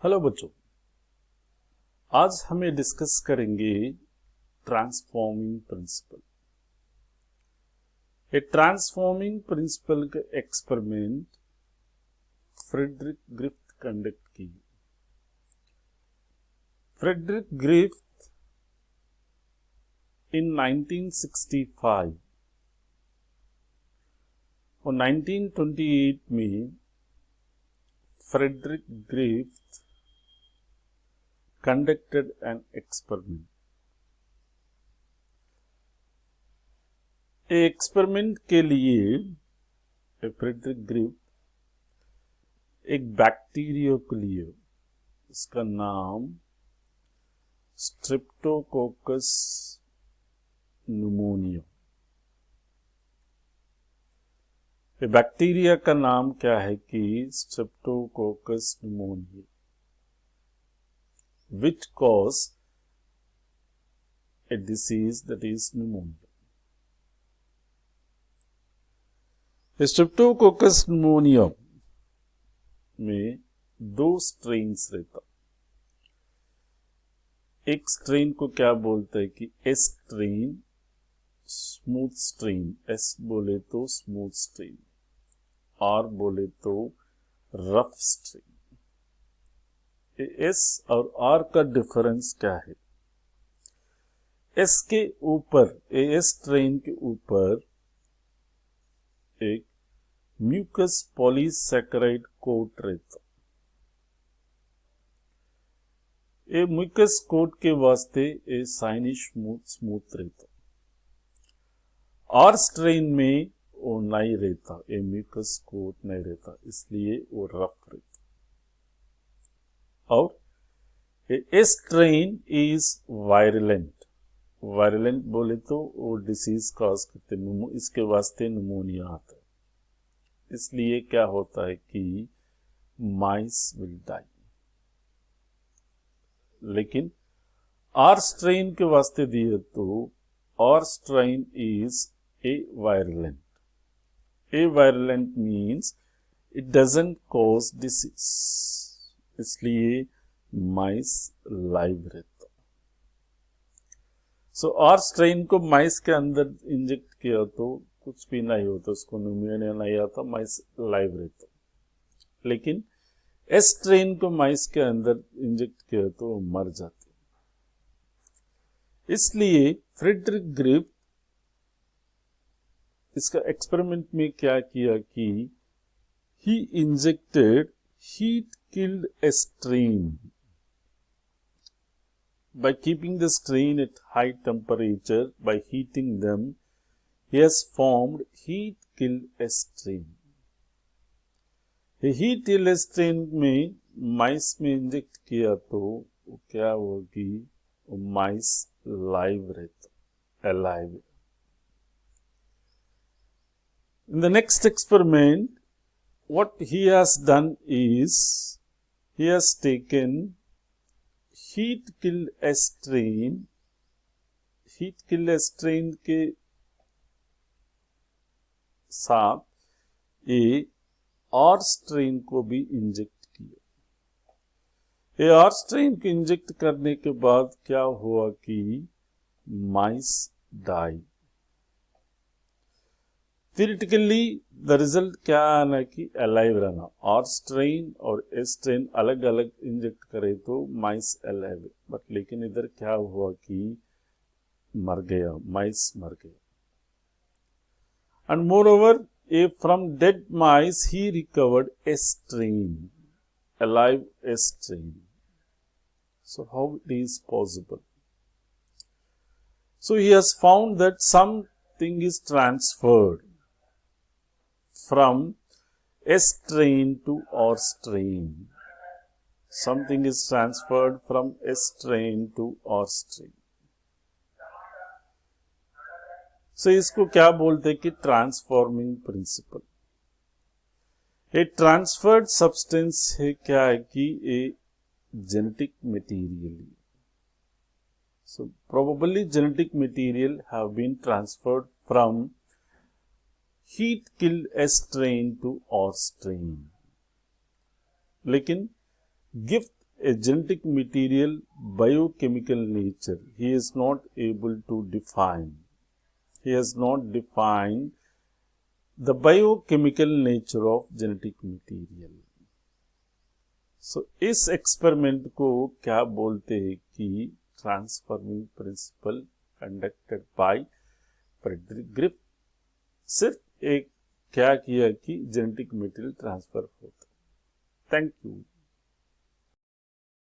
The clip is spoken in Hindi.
हेलो बच्चों, आज हमें डिस्कस करेंगे transforming principle. A transforming principle का एक्सपेरिमेंट फ्रेडरिक ग्रिफ्थ कंडक्ट की। फ्रेडरिक ग्रिफ्थ इन 1965 और 1928 में Frederick Griffith conducted an experiment. Experiment के लिए फ्रेडरिक ग्रिफ्थ एक बैक्टीरिया को लिए, इसका नाम स्ट्रेप्टोकोकस न्यूमोनिया। बैक्टीरिया का नाम क्या है कि Streptococcus pneumonia, which cause a disease that is pneumonia. Streptococcus pneumonia में दो स्ट्रेन्स रहता। एक स्ट्रेन को क्या बोलते हैं कि S strain, smooth strain. S बोले तो स्मूथ स्ट्रेन, आर बोले तो रफ स्ट्रेन। एस और आर का डिफरेंस क्या है? एस के ऊपर, एस स्ट्रेन के ऊपर एक म्यूकस पॉलीसैकेराइड कोट रहता। ये म्यूकस कोट के वास्ते ये साइनी स्मूथ रहता। आर स्ट्रेन में वो नहीं रहता, ये म्यूकस कोट नहीं रहता, इसलिए वो रफ रहता। और ए स्ट्रेन इज वायरलेंट। वायरलेंट बोले तो वो डिसीज कॉज करते, इसके वास्ते न्यूमोनिया आता है। इसलिए क्या होता है कि माइस विल डाई। लेकिन आर स्ट्रेन के वास्ते दिए तो R strain is avirulent. Avirulent means it doesn't cause disease, इसलिए माइस लाइव रहता। सो आर स्ट्रेन को माइस के अंदर इंजेक्ट किया तो कुछ भी नहीं होता, उसको न्यूमोनिया नहीं आता, माइस लाइव रहता। लेकिन एस स्ट्रेन को माइस के अंदर इंजेक्ट किया तो वो मर जाते। इसलिए फ्रेडरिक ग्रिफ्थ इसका एक्सपेरिमेंट में क्या किया कि he injected heat-killed a strain. By keeping the strain at high temperature, by heating them, he has formed heat-killed a strain. heat-killed strain में माइस में इंजेक्ट किया तो वो क्या होगी? वो माइस लाइव रहता, alive. In the next experiment, what he has done is he has taken heat-killed a strain, heat-killed a strain के साथ ये आर स्ट्रेन को भी इंजेक्ट किया। ये आर स्ट्रेन को इंजेक्ट करने के बाद क्या हुआ कि माइस डाई। थियरिटिकली द रिजल्ट क्या आना कि अलाइव रहना। आर स्ट्रेन और एस स्ट्रेन अलग अलग इंजेक्ट करे तो माइस अलाइव, बट लेकिन इधर क्या हुआ कि मर गया, माइस मर गया। And more over A from dead mice he recovered a strain, alive a strain. So how it is possible? So he has found that something is transferred from S strain to R strain. Something is transferred from S strain to R strain. So इसको क्या बोलते हैं कि ट्रांसफॉर्मिंग प्रिंसिपल। ये ट्रांसफर्ड सब्सटेंस है क्या है कि ये genetic material. So probably genetic material have been transferred from heat-killed S strain to R strain. लेकिन gift a genetic material biochemical nature. He is not able to define. He has not defined the biochemical nature of genetic material. So, इस एक्सपेरिमेंट को क्या बोलते हैं कि transforming principle conducted by Frederick Griffith. सिर्फ एक क्या किया कि जेनेटिक मटेरियल ट्रांसफर होता। Thank you.